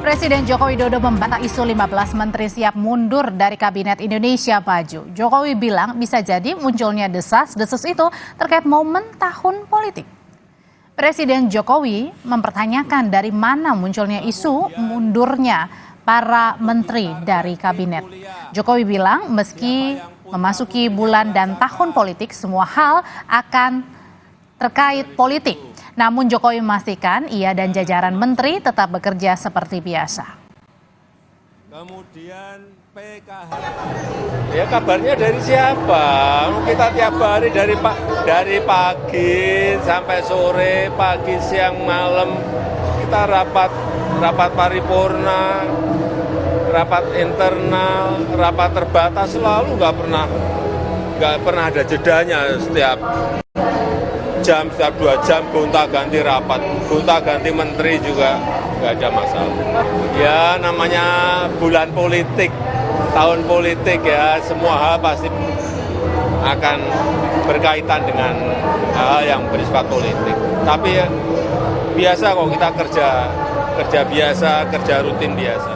Presiden Joko Widodo membantah isu 15 menteri siap mundur dari Kabinet Indonesia Maju. Jokowi bilang bisa jadi munculnya desas-desus itu terkait momen tahun politik. Presiden Jokowi mempertanyakan dari mana munculnya isu mundurnya para menteri dari kabinet. Jokowi bilang meski memasuki bulan dan tahun politik, semua hal akan terkait politik. Namun Jokowi memastikan ia dan jajaran menteri tetap bekerja seperti biasa. Kemudian PKH. Ya kabarnya dari siapa? Kita tiap hari dari pagi sampai sore, pagi, siang, malam kita rapat paripurna, rapat internal, rapat terbatas, selalu nggak pernah ada jedanya. Setiap 2 jam gonta-ganti rapat, gonta-ganti menteri juga nggak ada masalah. Ya namanya bulan politik, tahun politik ya, semua hal pasti akan berkaitan dengan hal yang bersifat politik. Tapi ya biasa kok, kita kerja biasa, kerja rutin biasa.